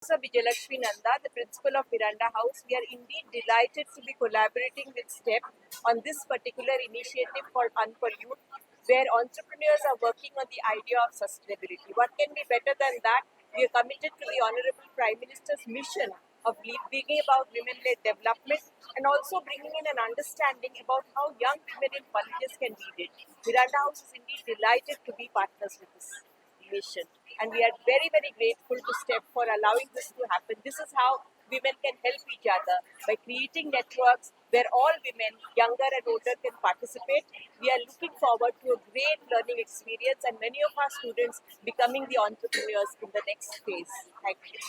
Vijayalakshmi Nanda, the principal of Miranda House. We are indeed delighted to be collaborating with STEP on this particular initiative called Unpollute, where entrepreneurs are working on the idea of sustainability. What can be better than that? We are committed to the Honorable Prime Minister's mission of bringing about women-led development and also bringing in an understanding about how young women in colleges can lead it. Miranda House is indeed delighted to be partners with this mission. And we are very, very grateful to STEP for allowing this to happen. This is how women can help each other by creating networks where all women, younger and older, can participate. We are looking forward to a great learning experience and many of our students becoming the entrepreneurs in the next phase. Thank you.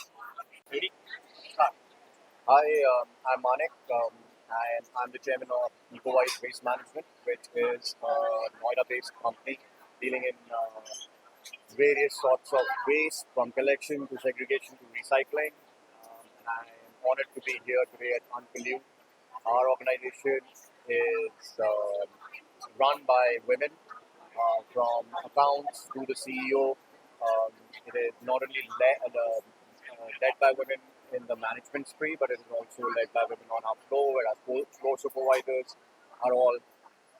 Hi, I'm Manik, and I'm the chairman of EcoWise Waste Management, which is a Noida-based company dealing in various sorts of waste, from collection to segregation to recycling. I'm honored to be here today at Unpollute. Our organization is run by women, from accounts to the CEO. It is not only led by women in the management spree, but it is also led by women on our floor, where our floor supervisors are all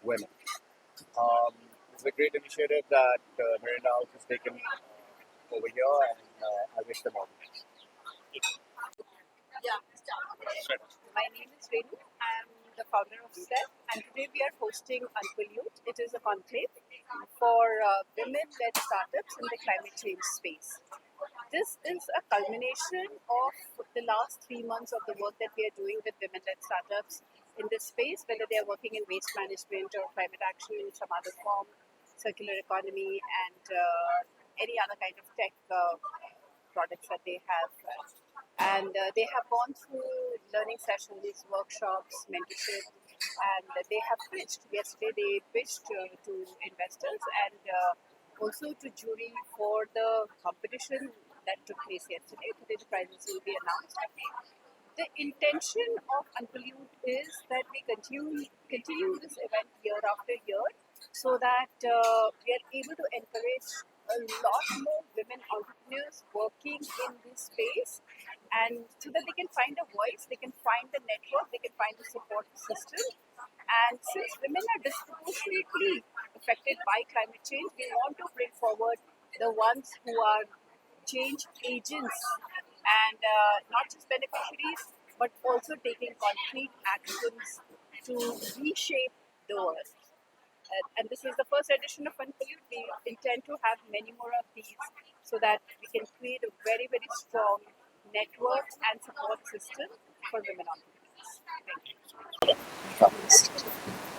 women. It's a great initiative that Miranda House has taken over here, and I wish them all the best. My name is Renu. I am the founder of STEP, and today we are hosting Unpollute. It is a conclave for women-led startups in the climate change space. This is a culmination of the last 3 months of the work that we are doing with women-led startups in this space, whether they are working in waste management or climate action in some other form, circular economy, and any other kind of tech products that they have. And they have gone through learning sessions, workshops, mentorship, and they have pitched. Yesterday they pitched to investors and also to jury for the competition that took place yesterday. Today the prizes will be announced. The intention of Unpollute is that we continue this event year after year, so that we are able to encourage a lot more women entrepreneurs working in this space, and so that they can find a voice, they can find the network, they can find the support system. And since women are disproportionately affected by climate change, we want to bring forward the ones who are change agents and not just beneficiaries, but also taking concrete actions to reshape the world. And this is the first edition of Unpollute. We intend to have many more of these, so that we can create a very, very strong network and support system for women entrepreneurs. Thank you.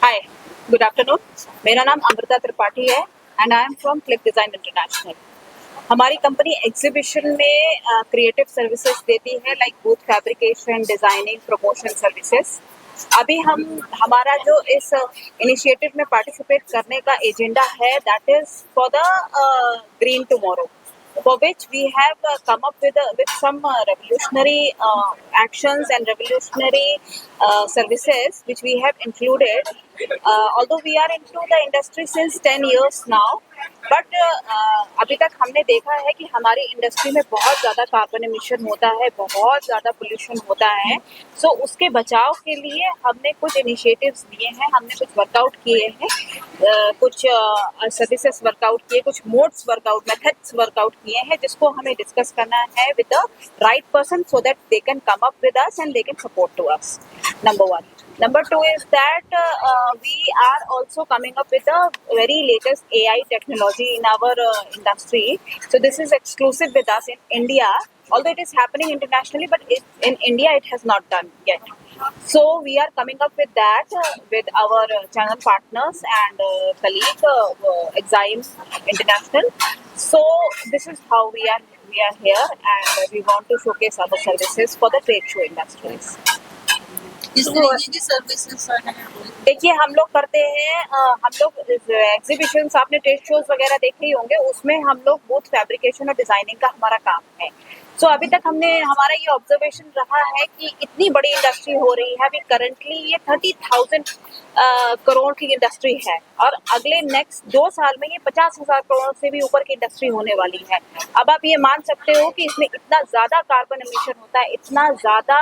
Hi, good afternoon. मेरा नाम अमृता त्रिपाठी है and I am from Click Design International. हमारी company exhibition में creative services देती है, like booth fabrication, designing, promotion services. अभी हमारा जो इस इनिशिएटिव में पार्टिसिपेट करने का एजेंडा है, that is for the green tomorrow, for which we have come up with some revolutionary actions and revolutionary services which we have included. Although we are into the industry since 10 years now, but अभी तक हमने देखा है कि हमारी industry में बहुत ज़्यादा कार्बन एमिशन होता है, बहुत ज़्यादा पोल्यूशन होता है. सो उसके बचाव के लिए हमने कुछ इनिशिएटिव्स लिए हैं, हमने कुछ वर्कआउट किए हैं, कुछ सर्विसेज वर्कआउट किए, कुछ मोड्स वर्कआउट, मेथड्स वर्कआउट किए हैं, जिसको हमें डिस्कस करना है with the right person, so that they can come up with us and they can support to us. Number 1. Number 2 is that we are also coming up with the very latest AI technology in our industry. So this is exclusive with us in India, although it is happening internationally, but in India it has not done yet. So we are coming up with that with our channel partners and colleague Exime International. So this is how we are here, and we want to showcase our services for the trade show industries. देखिए, हम लोग करते हैं, हम लोग exhibition, आपने trade shows वगैरह देखे ही होंगे, उसमें हम लोग बूथ फैब्रिकेशन और डिजाइनिंग का हमारा काम है. सो अभी तक हमारा ये ऑब्जर्वेशन रहा है कि इतनी बड़ी इंडस्ट्री हो रही है, अभी करंटली ये 30,000 करोड़ की इंडस्ट्री है और अगले नेक्स्ट 2 साल में ये 50,000 करोड़ से भी ऊपर की इंडस्ट्री होने वाली है। अब आप ये मान सकते हो कि इसमें इतना ज्यादा कार्बन एमिशन होता है, इतना ज्यादा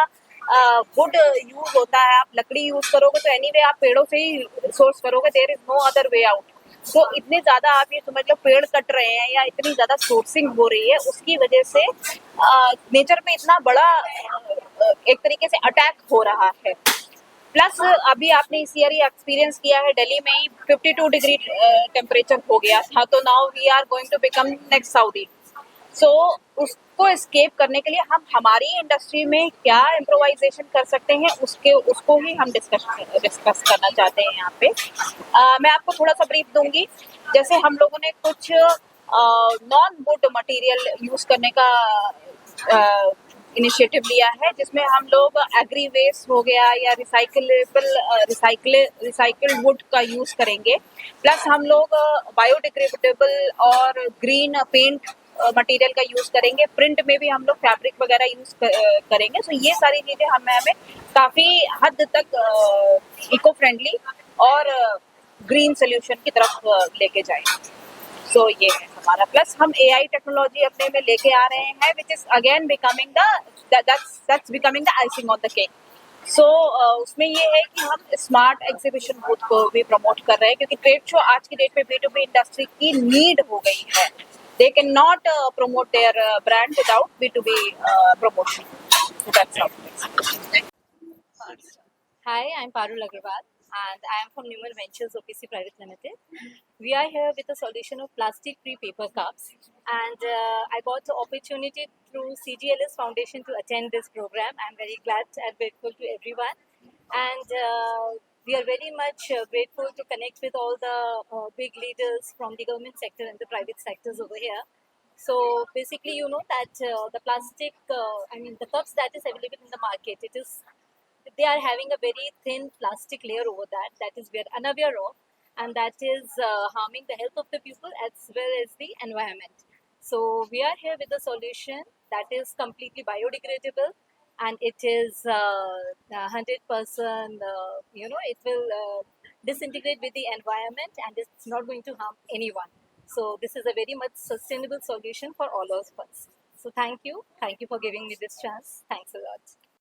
वुड यूज होता है। आप लकड़ी यूज करोगे तो एनीवे आप पेड़ों से ही सोर्स करोगे, there is no other way out. तो इतने ज्यादा आप ये समझ लो पेड़ कट रहे हैं या इतनी ज्यादा सोर्सिंग हो रही है, उसकी वजह से नेचर में इतना बड़ा एक तरीके से अटैक हो रहा है। प्लस अभी आपने इस ईयर ही एक्सपीरियंस किया है, दिल्ली में ही 52 डिग्री टेम्परेचर हो गया था, तो now we are going to become next Saudi. So उसको एस्केप करने के लिए हम हमारी इंडस्ट्री में क्या इम्प्रोवाइजेशन कर सकते हैं उसको ही हम डिस्कस करना चाहते हैं यहाँ पे। मैं आपको थोड़ा सा ब्रीफ दूंगी। जैसे हम लोगों ने कुछ नॉन वुड मटेरियल यूज करने का इनिशिएटिव लिया है, जिसमें हम लोग एग्री वेस्ट हो गया या रिसाइकिल्ड वुड का यूज करेंगे। प्लस हम लोग बायोडिग्रेडेबल और ग्रीन पेंट मटेरियल का यूज करेंगे। प्रिंट में भी हम लोग फैब्रिक वगैरह यूज करेंगे। सो ये सारी चीजें हमें काफी हद तक इको फ्रेंडली और ग्रीन सोल्यूशन की तरफ लेके जाएंगे। सो ये है हमारा। प्लस हम AI टेक्नोलॉजी अपने में लेके आ रहे हैं, which is again becoming that's becoming the icing on the cake. So उसमें ये है कि हम स्मार्ट एग्जीबिशन बूथ को भी प्रमोट कर रहे हैं, क्योंकि ट्रेड शो आज की डेट में B2B इंडस्ट्री की नीड हो गई है। They can not promote their brand without B2B promotion. So that's how. Hi, I'm Parul Agarwal and I am from Newman Ventures OPC Private Limited. We are here with a solution of plastic-free paper cups, and I got the opportunity through CGLS Foundation to attend this program. I'm very glad and grateful to everyone, and we are very much grateful to connect with all the big leaders from the government sector and the private sectors over here. So basically, you know that the plastic, the cups that is available in the market, they are having a very thin plastic layer over that is we are unaware of, and that is harming the health of the people as well as the environment. So we are here with a solution that is completely biodegradable, and it is 100% it will disintegrate with the environment and it's not going to harm anyone. So this is a very much sustainable solution for all of us. So thank you for giving me this chance. Thanks a lot.